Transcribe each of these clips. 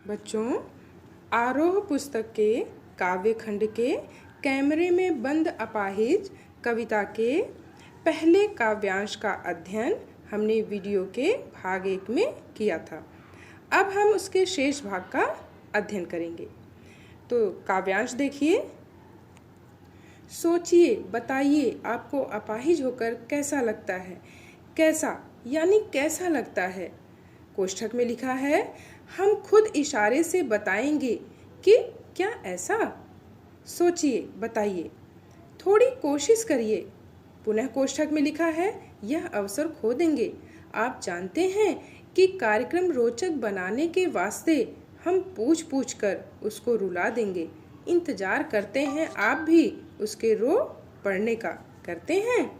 बच्चों, आरोह पुस्तक के काव्य खंड के कैमरे में बंद अपाहिज कविता के पहले काव्यांश का अध्ययन हमने वीडियो के भाग 1 में किया था। अब हम उसके शेष भाग का अध्ययन करेंगे। तो काव्यांश देखिए। सोचिए, बताइए आपको अपाहिज होकर कैसा लगता है। कैसा यानी कैसा लगता है। कोष्ठक में लिखा है, हम खुद इशारे से बताएंगे कि क्या ऐसा। सोचिए, बताइए, थोड़ी कोशिश करिए। पुनः कोष्ठक में लिखा है, यह अवसर खो देंगे। आप जानते हैं कि कार्यक्रम रोचक बनाने के वास्ते हम पूछ पूछ कर उसको रुला देंगे। इंतजार करते हैं आप भी उसके रो पढ़ने का। करते हैं।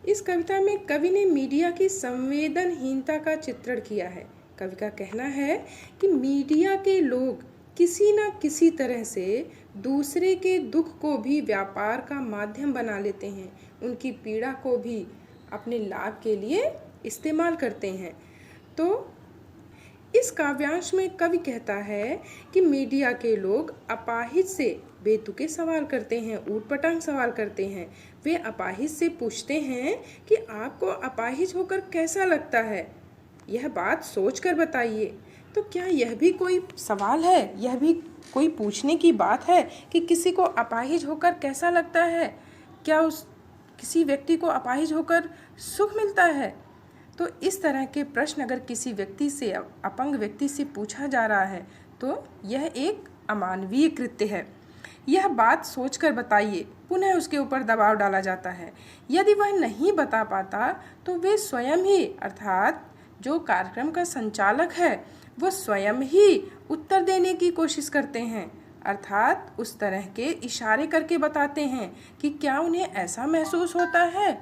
इस कविता में कवि ने मीडिया की संवेदनहीनता का चित्रण किया है। कवि का कहना है कि मीडिया के लोग किसी न किसी तरह से दूसरे के दुख को भी व्यापार का माध्यम बना लेते हैं, उनकी पीड़ा को भी अपने लाभ के लिए इस्तेमाल करते हैं। तो इस काव्यांश में कवि कहता है कि मीडिया के लोग अपाहिज से बेतुके सवाल करते हैं, ऊटपटांग सवाल करते हैं। वे अपाहिज से पूछते हैं कि आपको अपाहिज होकर कैसा लगता है, यह बात सोचकर बताइए। तो क्या यह भी कोई सवाल है, यह भी कोई पूछने की बात है कि किसी को अपाहिज होकर कैसा लगता है? क्या किसी व्यक्ति को अपाहिज होकर सुख मिलता है? तो इस तरह के प्रश्न अगर किसी व्यक्ति से, अपंग व्यक्ति से पूछा जा रहा है तो यह एक अमानवीय कृत्य है। यह बात सोचकर बताइए। पुनः उसके ऊपर दबाव डाला जाता है। यदि वह नहीं बता पाता तो वे स्वयं ही, अर्थात जो कार्यक्रम का संचालक है वो स्वयं ही उत्तर देने की कोशिश करते हैं, अर्थात उस तरह के इशारे करके बताते हैं कि क्या उन्हें ऐसा महसूस होता है।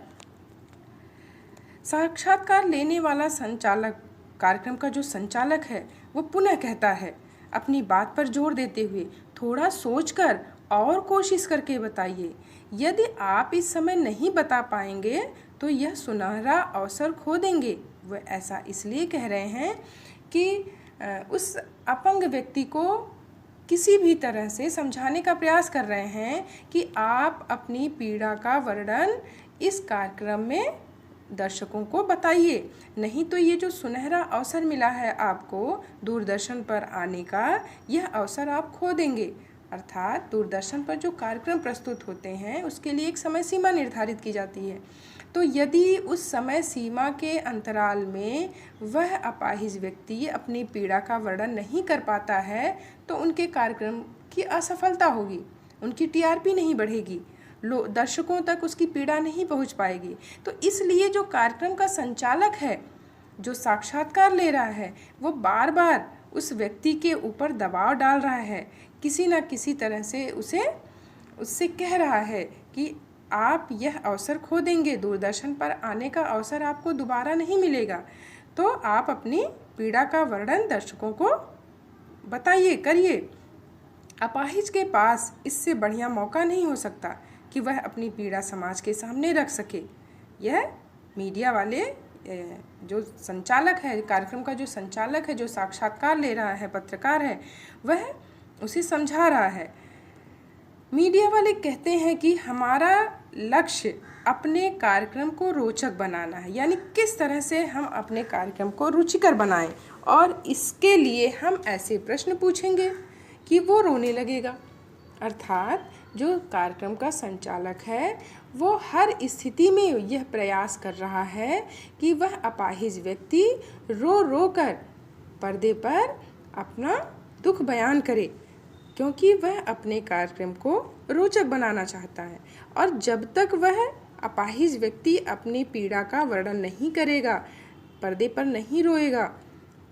साक्षात्कार लेने वाला संचालक, कार्यक्रम का जो संचालक है, वो पुनः कहता है अपनी बात पर जोर देते हुए, थोड़ा सोचकर और कोशिश करके बताइए। यदि आप इस समय नहीं बता पाएंगे तो यह सुनहरा अवसर खो देंगे। वह ऐसा इसलिए कह रहे हैं कि उस अपंग व्यक्ति को किसी भी तरह से समझाने का प्रयास कर रहे हैं कि आप अपनी पीड़ा का वर्णन इस कार्यक्रम में दर्शकों को बताइए, नहीं तो ये जो सुनहरा अवसर मिला है आपको दूरदर्शन पर आने का, यह अवसर आप खो देंगे। अर्थात दूरदर्शन पर जो कार्यक्रम प्रस्तुत होते हैं उसके लिए एक समय सीमा निर्धारित की जाती है। तो यदि उस समय सीमा के अंतराल में वह अपाहिज व्यक्ति अपनी पीड़ा का वर्णन नहीं कर पाता है तो उनके कार्यक्रम की असफलता होगी, उनकी टीआरपी नहीं बढ़ेगी, दर्शकों तक उसकी पीड़ा नहीं पहुंच पाएगी। तो इसलिए जो कार्यक्रम का संचालक है, जो साक्षात्कार ले रहा है, वो बार बार उस व्यक्ति के ऊपर दबाव डाल रहा है, किसी न किसी तरह से उससे कह रहा है कि आप यह अवसर खो देंगे, दूरदर्शन पर आने का अवसर आपको दोबारा नहीं मिलेगा। तो आप अपनी पीड़ा का वर्णन दर्शकों को बताइए, करिए। अपाहिज के पास इससे बढ़िया मौका नहीं हो सकता कि वह अपनी पीड़ा समाज के सामने रख सके। यह मीडिया वाले जो संचालक है, कार्यक्रम का जो संचालक है, जो साक्षात्कार ले रहा है, पत्रकार है, वह उसे समझा रहा है। मीडिया वाले कहते हैं कि हमारा लक्ष्य अपने कार्यक्रम को रोचक बनाना है, यानी किस तरह से हम अपने कार्यक्रम को रुचिकर बनाएं, और इसके लिए हम ऐसे प्रश्न पूछेंगे कि वो रोने लगेगा। अर्थात जो कार्यक्रम का संचालक है वो हर स्थिति में यह प्रयास कर रहा है कि वह अपाहिज व्यक्ति रो रो कर पर्दे पर अपना दुख बयान करे, क्योंकि वह अपने कार्यक्रम को रोचक बनाना चाहता है। और जब तक वह अपाहिज व्यक्ति अपनी पीड़ा का वर्णन नहीं करेगा, पर्दे पर नहीं रोएगा,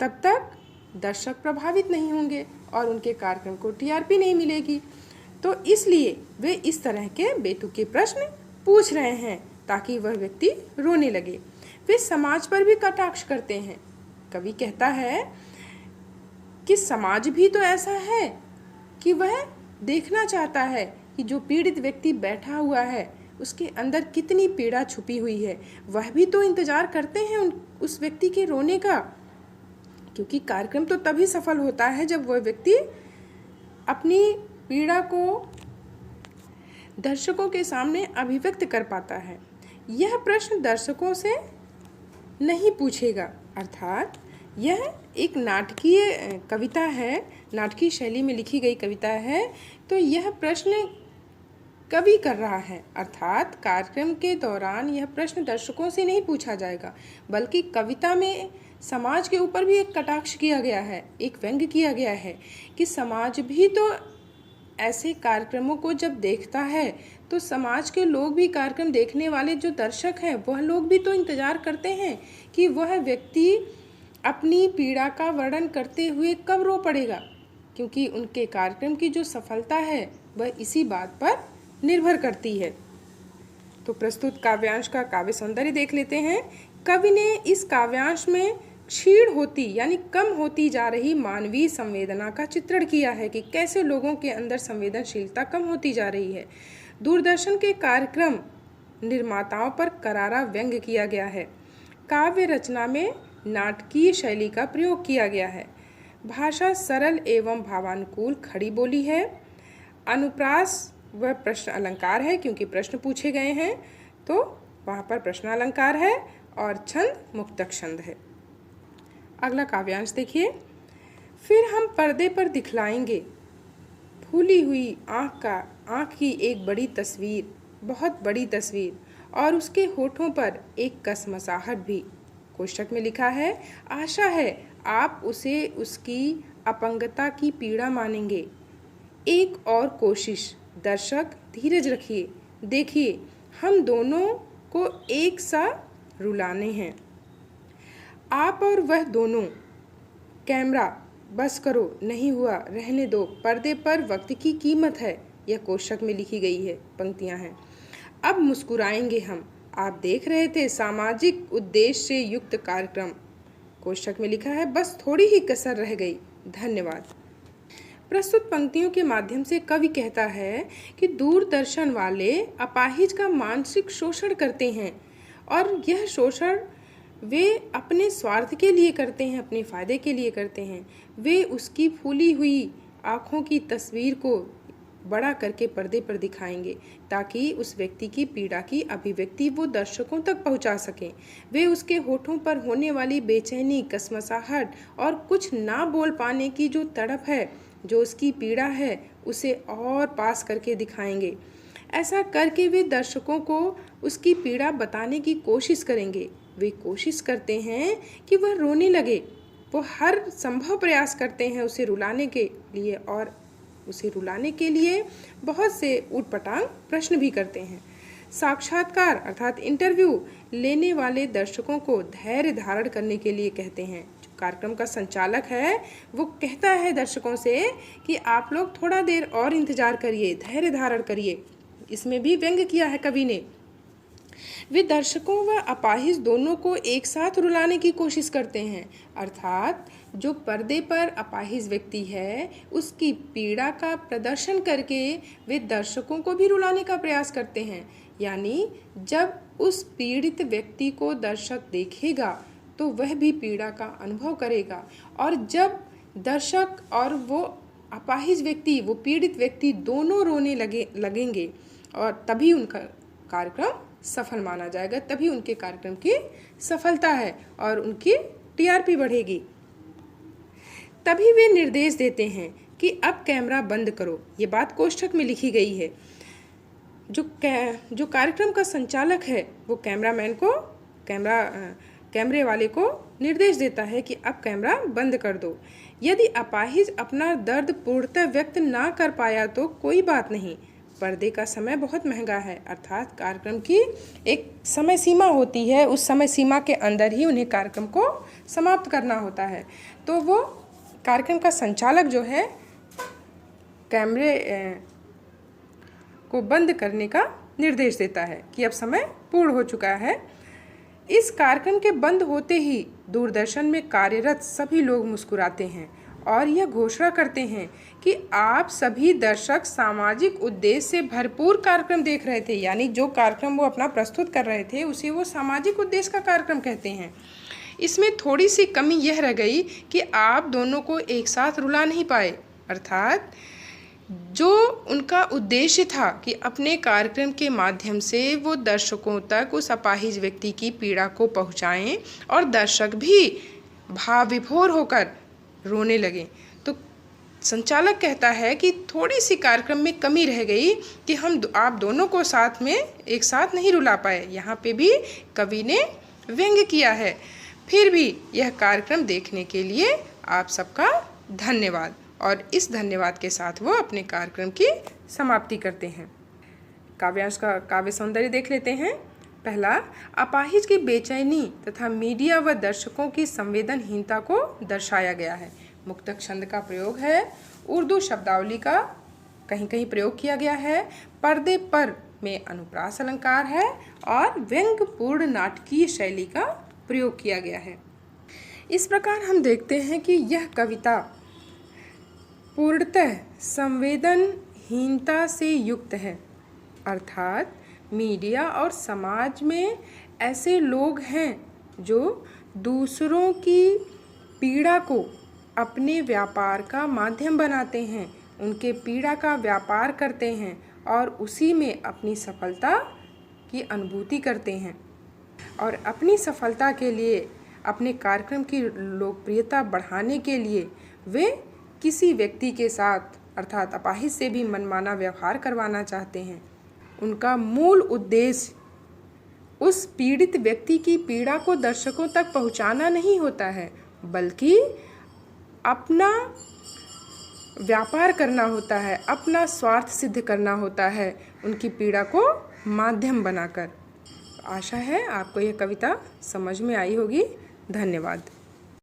तब तक दर्शक प्रभावित नहीं होंगे और उनके कार्यक्रम को टीआरपी नहीं मिलेगी। तो इसलिए वे इस तरह के बेतुके प्रश्न पूछ रहे हैं ताकि वह व्यक्ति रोने लगे। वे समाज पर भी कटाक्ष करते हैं। कवि कहता है कि समाज भी तो ऐसा है कि वह देखना चाहता है कि जो पीड़ित व्यक्ति बैठा हुआ है उसके अंदर कितनी पीड़ा छुपी हुई है। वह भी तो इंतजार करते हैं उस व्यक्ति के रोने का। क्योंकि कार्यक्रम तो तभी सफल होता है जब वह व्यक्ति अपनी पीड़ा को दर्शकों के सामने अभिव्यक्त कर पाता है। यह प्रश्न दर्शकों से नहीं पूछेगा, अर्थात यह एक नाटकीय कविता है, नाटकीय शैली में लिखी गई कविता है, तो यह प्रश्न कवि कर रहा है, अर्थात कार्यक्रम के दौरान यह प्रश्न दर्शकों से नहीं पूछा जाएगा, बल्कि कविता में समाज के ऊपर भी एक कटाक्ष किया गया है, एक व्यंग्य किया गया है कि समाज भी तो ऐसे कार्यक्रमों को जब देखता है तो समाज के लोग भी, कार्यक्रम देखने वाले जो दर्शक हैं वह लोग भी तो इंतज़ार करते हैं कि वह व्यक्ति अपनी पीड़ा का वर्णन करते हुए कब रो पड़ेगा, क्योंकि उनके कार्यक्रम की जो सफलता है वह इसी बात पर निर्भर करती है। तो प्रस्तुत काव्यांश का काव्य सौंदर्य देख लेते हैं। कवि ने इस काव्यांश में क्षीण होती यानी कम होती जा रही मानवीय संवेदना का चित्रण किया है कि कैसे लोगों के अंदर संवेदनशीलता कम होती जा रही है। दूरदर्शन के कार्यक्रम निर्माताओं पर करारा व्यंग्य किया गया है। काव्य रचना में नाटकीय शैली का प्रयोग किया गया है। भाषा सरल एवं भावानुकूल खड़ी बोली है। अनुप्रास वह प्रश्न अलंकार है, क्योंकि प्रश्न पूछे गए हैं तो वहाँ पर प्रश्न अलंकार है, और छंद मुक्तक छंद है। अगला काव्यांश देखिए। फिर हम पर्दे पर दिखलाएंगे फूली हुई आँख की एक बड़ी तस्वीर, बहुत बड़ी तस्वीर, और उसके होठों पर एक कसमसाहट भी। कोष्ठक में लिखा है, आशा है आप उसे उसकी अपंगता की पीड़ा मानेंगे। एक और कोशिश। दर्शक धीरज रखिए, देखिए हम दोनों को एक सा रुलाने हैं, आप और वह दोनों। कैमरा बस करो, नहीं हुआ, रहने दो, पर्दे पर वक्त की कीमत है। यह कोष्ठक में लिखी गई है पंक्तियां हैं। अब मुस्कुराएंगे हम, आप देख रहे थे सामाजिक उद्देश्य से युक्त कार्यक्रम। कोष्ठक में लिखा है, बस थोड़ी ही कसर रह गई, धन्यवाद। प्रस्तुत पंक्तियों के माध्यम से कवि कहता है कि दूरदर्शन वाले अपाहिज का मानसिक शोषण करते हैं, और यह शोषण वे अपने स्वार्थ के लिए करते हैं, अपने फ़ायदे के लिए करते हैं। वे उसकी फूली हुई आँखों की तस्वीर को बड़ा करके पर्दे पर दिखाएंगे, ताकि उस व्यक्ति की पीड़ा की अभिव्यक्ति वो दर्शकों तक पहुंचा सकें। वे उसके होठों पर होने वाली बेचैनी, कसमसाहट और कुछ ना बोल पाने की जो तड़प है, जो उसकी पीड़ा है, उसे और पास करके दिखाएंगे। ऐसा करके वे दर्शकों को उसकी पीड़ा बताने की कोशिश करेंगे। वे कोशिश करते हैं कि वह रोने लगे। वो हर संभव प्रयास करते हैं उसे रुलाने के लिए, और उसे रुलाने के लिए बहुत से ऊटपटांग प्रश्न भी करते हैं। साक्षात्कार अर्थात इंटरव्यू लेने वाले दर्शकों को धैर्य धारण करने के लिए कहते हैं। जो कार्यक्रम का संचालक है वो कहता है दर्शकों से कि आप लोग थोड़ा देर और इंतजार करिए, धैर्य धारण करिए। इसमें भी व्यंग्य किया है कवि ने। वे दर्शकों व अपाहिज दोनों को एक साथ रुलाने की कोशिश करते हैं, अर्थात जो पर्दे पर अपाहिज व्यक्ति है उसकी पीड़ा का प्रदर्शन करके वे दर्शकों को भी रुलाने का प्रयास करते हैं। यानी जब उस पीड़ित व्यक्ति को दर्शक देखेगा तो वह भी पीड़ा का अनुभव करेगा, और जब दर्शक और वो अपाहिज व्यक्ति, वो पीड़ित व्यक्ति दोनों रोने लगेंगे, और तभी उनका कार्यक्रम सफल माना जाएगा, तभी उनके कार्यक्रम की सफलता है और उनकी टीआरपी बढ़ेगी। तभी वे निर्देश देते हैं कि अब कैमरा बंद करो। ये बात कोष्ठक में लिखी गई है। जो कार्यक्रम का संचालक है वो कैमरामैन को, कैमरे वाले को निर्देश देता है कि अब कैमरा बंद कर दो। यदि अपाहिज अपना दर्द पूर्णतः व्यक्त ना कर पाया तो कोई बात नहीं, पर्दे का समय बहुत महंगा है, अर्थात कार्यक्रम की एक समय सीमा होती है, उस समय सीमा के अंदर ही उन्हें कार्यक्रम को समाप्त करना होता है। तो वो कार्यक्रम का संचालक जो है कैमरे को बंद करने का निर्देश देता है कि अब समय पूर्ण हो चुका है। इस कार्यक्रम के बंद होते ही दूरदर्शन में कार्यरत सभी लोग मुस्कुराते हैं और यह घोषणा करते हैं कि आप सभी दर्शक सामाजिक उद्देश्य से भरपूर कार्यक्रम देख रहे थे। यानी जो कार्यक्रम वो अपना प्रस्तुत कर रहे थे उसे वो सामाजिक उद्देश्य का कार्यक्रम कहते हैं। इसमें थोड़ी सी कमी यह रह गई कि आप दोनों को एक साथ रुला नहीं पाए, अर्थात जो उनका उद्देश्य था कि अपने कार्यक्रम के माध्यम से वो दर्शकों तक उस अपाहिज व्यक्ति की पीड़ा को पहुंचाएं और दर्शक भी भाव विभोर होकर रोने लगे। तो संचालक कहता है कि थोड़ी सी कार्यक्रम में कमी रह गई कि हम आप दोनों को साथ में एक साथ नहीं रुला पाए। यहाँ पे भी कवि ने व्यंग्य किया है। फिर भी यह कार्यक्रम देखने के लिए आप सबका धन्यवाद। और इस धन्यवाद के साथ वो अपने कार्यक्रम की समाप्ति करते हैं। काव्यांश का काव्य सौंदर्य देख लेते हैं। पहला, अपाहिज की बेचैनी तथा मीडिया व दर्शकों की संवेदनहीनता को दर्शाया गया है। मुक्तक छंद का प्रयोग है। उर्दू शब्दावली का कहीं कहीं प्रयोग किया गया है। पर्दे पर में अनुप्रास अलंकार है और व्यंग्यपूर्ण नाटकीय शैली का प्रयोग किया गया है। इस प्रकार हम देखते हैं कि यह कविता पूर्णतः संवेदनहीनता से युक्त है, अर्थात मीडिया और समाज में ऐसे लोग हैं जो दूसरों की पीड़ा को अपने व्यापार का माध्यम बनाते हैं, उनके पीड़ा का व्यापार करते हैं और उसी में अपनी सफलता की अनुभूति करते हैं और अपनी सफलता के लिए, अपने कार्यक्रम की लोकप्रियता बढ़ाने के लिए वे किसी व्यक्ति के साथ अर्थात अपाहिज से भी मनमाना व्यवहार करवाना चाहते हैं। उनका मूल उद्देश्य उस पीड़ित व्यक्ति की पीड़ा को दर्शकों तक पहुंचाना नहीं होता है, बल्कि अपना व्यापार करना होता है, अपना स्वार्थ सिद्ध करना होता है, उनकी पीड़ा को माध्यम बनाकर। आशा है आपको यह कविता समझ में आई होगी। धन्यवाद।